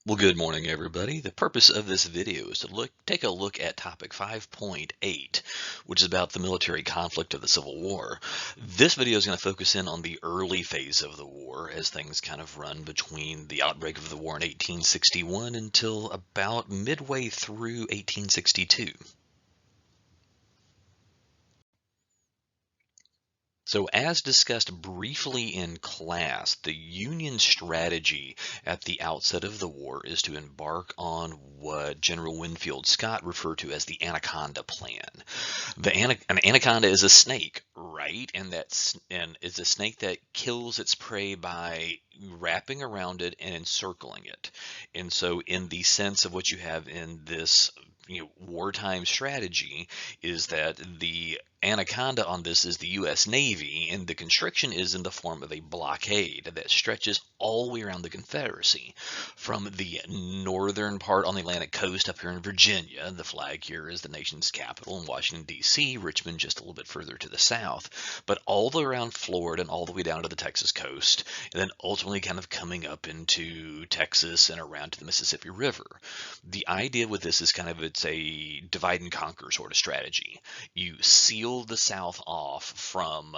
Well, good morning, everybody. The purpose of this video is to take a look at topic 5.8, which is about the military conflict of the Civil War. This video is going to focus in on the early phase of the war as things kind of run between the outbreak of the war in 1861 until about midway through 1862. So, as discussed briefly in class, the Union strategy at the outset of the war is to embark on what General Winfield Scott referred to as the Anaconda Plan. An anaconda is a snake, right? And it's a snake that kills its prey by wrapping around it and encircling it. And so, in the sense of what you have in this wartime strategy is that the anaconda on this is the U.S. Navy, and the constriction is in the form of a blockade that stretches all the way around the Confederacy from the northern part on the Atlantic coast up here in Virginia. The flag here is the nation's capital in Washington, D.C., Richmond just a little bit further to the south, but all the way around Florida and all the way down to the Texas coast, and then ultimately kind of coming up into Texas and around to the Mississippi River. The idea with this is kind of it's a divide and conquer sort of strategy. You seal the South off from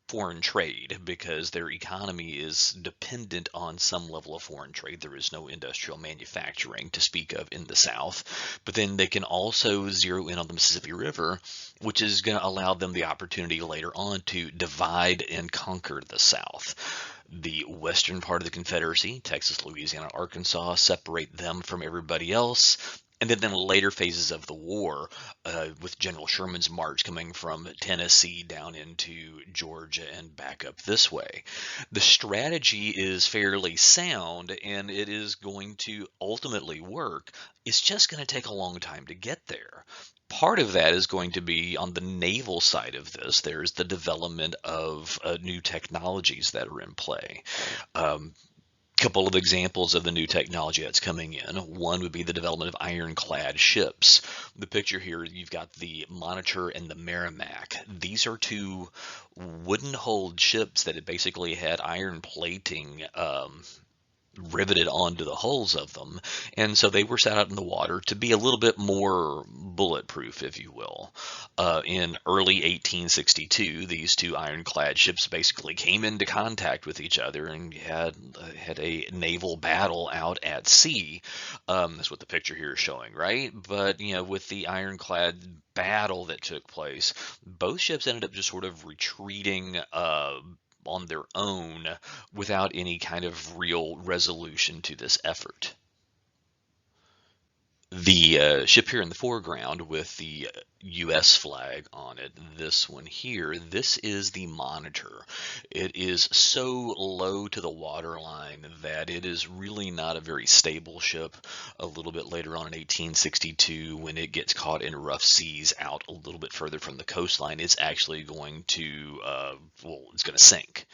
foreign trade because their economy is dependent on some level of foreign trade. There is no industrial manufacturing to speak of in the South. But then they can also zero in on the Mississippi River, which is going to allow them the opportunity later on to divide and conquer the South. The western part of the Confederacy, Texas, Louisiana, Arkansas, separate them from everybody else. And then later phases of the war, with General Sherman's march coming from Tennessee down into Georgia and back up this way. The strategy is fairly sound and it is going to ultimately work. It's just going to take a long time to get there. Part of that is going to be on the naval side of this. There's the development of new technologies that are in play. Couple of examples of the new technology that's coming in. One would be the development of ironclad ships. The picture here, you've got the Monitor and the Merrimack. These are two wooden-hulled ships that had basically had iron plating riveted onto the hulls of them, and so they were set out in the water to be a little bit more bulletproof, if you will. In early 1862, these two ironclad ships basically came into contact with each other and had a naval battle out at sea. That's what the picture here is showing, right? But with the ironclad battle that took place, both ships ended up just sort of retreating on their own without any kind of real resolution to this effort. The ship here in the foreground with the U.S. flag on it, this one here, this is the Monitor. It is so low to the waterline that it is really not a very stable ship. A little bit later on in 1862, when it gets caught in rough seas out a little bit further from the coastline, it's actually going to, it's going to sink.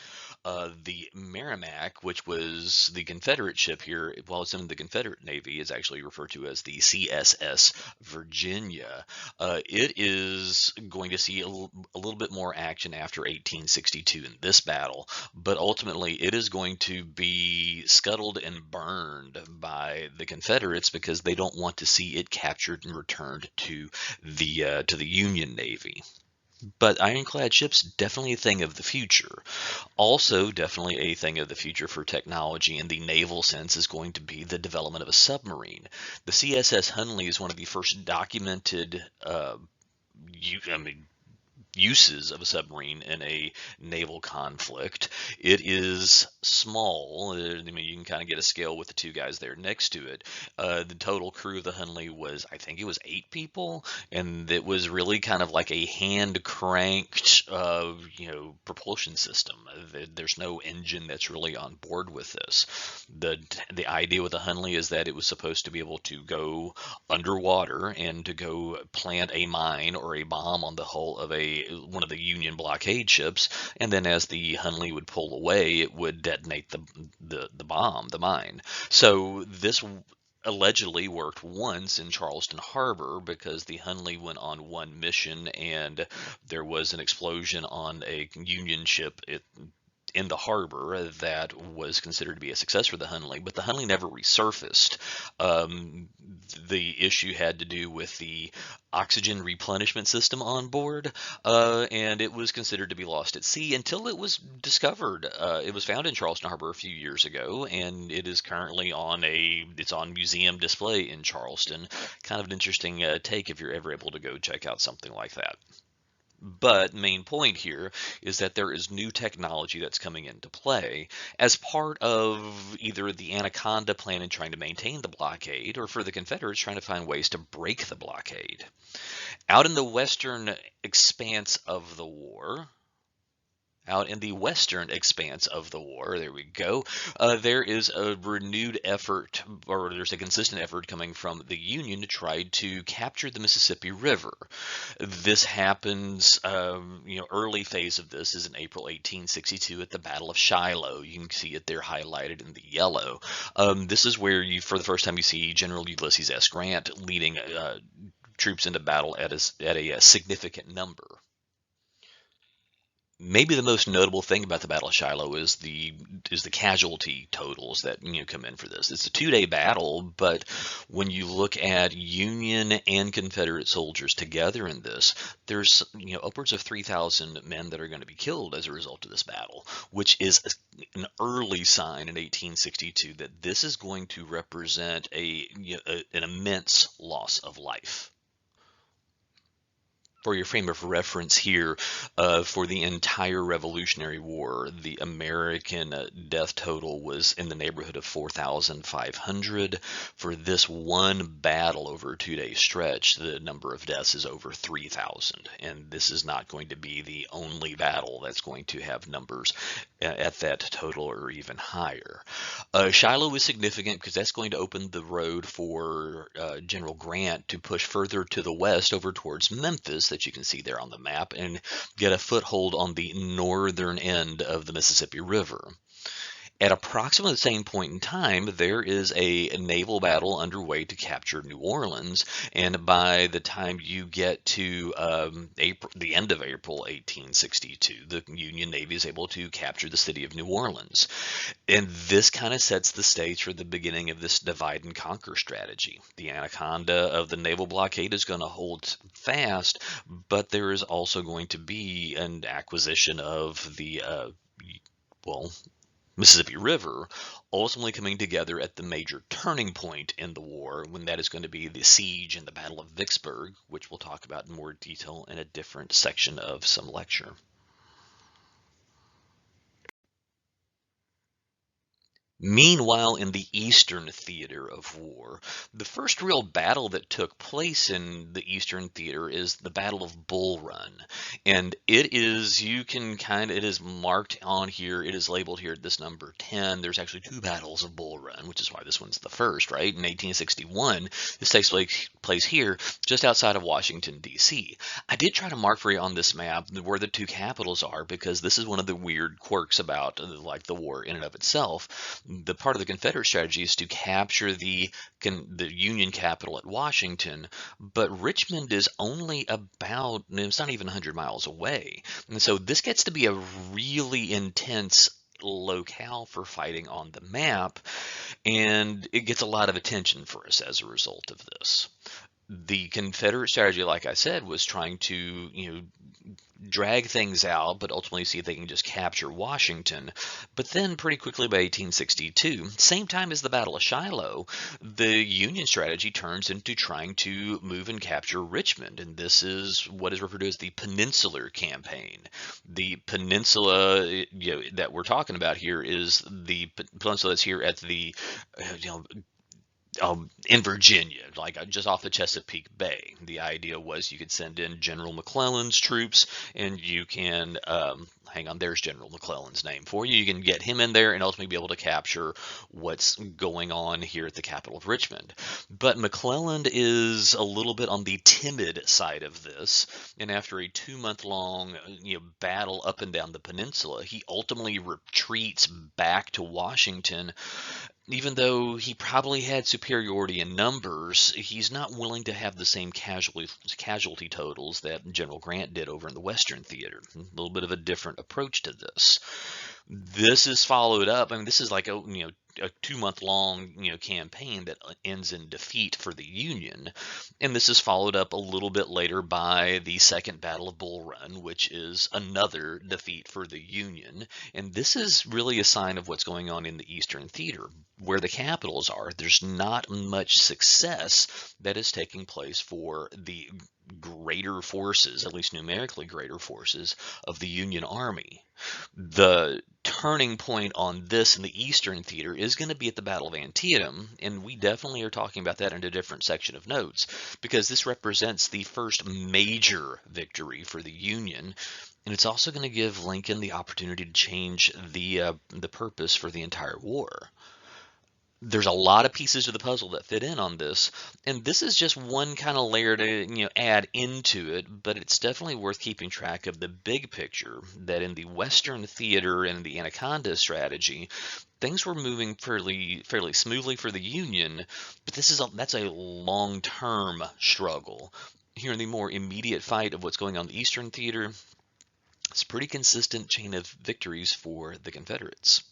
The Merrimack, which was the Confederate ship here, while it's in the Confederate Navy, is actually referred to as the CSS Virginia. It is going to see a little bit more action after 1862 in this battle, but ultimately it is going to be scuttled and burned by the Confederates because they don't want to see it captured and returned to the Union Navy. But ironclad ships, definitely a thing of the future. Also, definitely a thing of the future for technology in the naval sense is going to be the development of a submarine. The CSS Hunley is one of the first documented uses of a submarine in a naval conflict. It is small. I mean, you can kind of get a scale with the two guys there next to it. The total crew of the Hunley was, I think it was 8 people, and it was really kind of like a hand cranked, propulsion system. There's no engine that's really on board with this. The idea with the Hunley is that it was supposed to be able to go underwater and to go plant a mine or a bomb on the hull of one of the Union blockade ships, and then as the Hunley would pull away, it would detonate the bomb, the mine. So this allegedly worked once in Charleston Harbor because the Hunley went on one mission and there was an explosion on a Union ship in the harbor that was considered to be a success for the Hunley, but the Hunley never resurfaced. Um, the issue had to do with the oxygen replenishment system on board, and it was considered to be lost at sea until it was discovered. It was found in Charleston Harbor a few years ago, and it is currently it's on museum display in Charleston. Kind of an interesting take if you're ever able to go check out something like that. But main point here is that there is new technology that's coming into play as part of either the Anaconda plan in trying to maintain the blockade, or for the Confederates trying to find ways to break the blockade. Out in the western expanse of the war, out in the western expanse of the war, there we go, there is a renewed effort, or there's a consistent effort coming from the Union to try to capture the Mississippi River. This happens, early phase of this is in April 1862 at the Battle of Shiloh. You can see it there highlighted in the yellow. This is where for the first time, you see General Ulysses S. Grant leading troops into battle at a significant number. Maybe the most notable thing about the Battle of Shiloh is the casualty totals that come in for this. It's a 2-day battle, but when you look at Union and Confederate soldiers together in this, there's upwards of 3,000 men that are going to be killed as a result of this battle, which is an early sign in 1862 that this is going to represent an immense loss of life. For your frame of reference here, for the entire Revolutionary War, the American death total was in the neighborhood of 4,500. For this one battle over a 2-day stretch, the number of deaths is over 3,000. And this is not going to be the only battle that's going to have numbers at that total or even higher. Shiloh is significant because that's going to open the road for General Grant to push further to the west over towards Memphis, that you can see there on the map, and get a foothold on the northern end of the Mississippi River. At approximately the same point in time, there is a naval battle underway to capture New Orleans, and by the time you get to the end of April 1862, the Union Navy is able to capture the city of New Orleans. And this kind of sets the stage for the beginning of this divide and conquer strategy. The Anaconda of the naval blockade is going to hold fast, but there is also going to be an acquisition of the Mississippi River, ultimately coming together at the major turning point in the war, when that is going to be the siege and the Battle of Vicksburg, which we'll talk about in more detail in a different section of some lecture. Meanwhile, in the Eastern theater of war, the first real battle that took place in the Eastern theater is the Battle of Bull Run. And it is marked on here, it is labeled here at this number 10. There's actually 2 battles of Bull Run, which is why this one's the first, right? In 1861, this takes place here, just outside of Washington, D.C. I did try to mark for you on this map where the 2 capitals are, because this is one of the weird quirks about the war in and of itself. The part of the Confederate strategy is to capture the Union capital at Washington, but Richmond is only it's not even 100 miles away. And so this gets to be a really intense locale for fighting on the map, and it gets a lot of attention for us as a result of this. The Confederate strategy, like I said, was trying to drag things out, but ultimately see if they can just capture Washington. But then pretty quickly by 1862, same time as the Battle of Shiloh, the Union strategy turns into trying to move and capture Richmond. And this is what is referred to as the Peninsular Campaign. The peninsula that we're talking about here is the peninsula that's here at the in Virginia, just off the Chesapeake Bay. The idea was you could send in General McClellan's troops, and you can, hang on, there's General McClellan's name for you. You can get him in there and ultimately be able to capture what's going on here at the capital of Richmond. But McClellan is a little bit on the timid side of this, and after a 2-month-long battle up and down the peninsula, he ultimately retreats back to Washington. Even though he probably had superiority in numbers, he's not willing to have the same casualty totals that General Grant did over in the Western theater. A little bit of a different approach to this. This is followed up. I mean, this is like a 2-month long campaign that ends in defeat for the Union, and this is followed up a little bit later by the Second Battle of Bull Run, which is another defeat for the Union. And this is really a sign of what's going on in the Eastern Theater, where the capitals are. There's not much success that is taking place for the greater forces, at least numerically greater forces, of the Union Army. The turning point on this in the Eastern Theater is going to be at the Battle of Antietam, and we definitely are talking about that in a different section of notes, because this represents the first major victory for the Union, and it's also going to give Lincoln the opportunity to change the purpose for the entire war. There's a lot of pieces of the puzzle that fit in on this, and this is just one kind of layer to add into it, but it's definitely worth keeping track of the big picture that in the Western theater and the Anaconda strategy, things were moving fairly smoothly for the Union, but that's a long-term struggle. Here in the more immediate fight of what's going on in the Eastern theater, it's a pretty consistent chain of victories for the Confederates.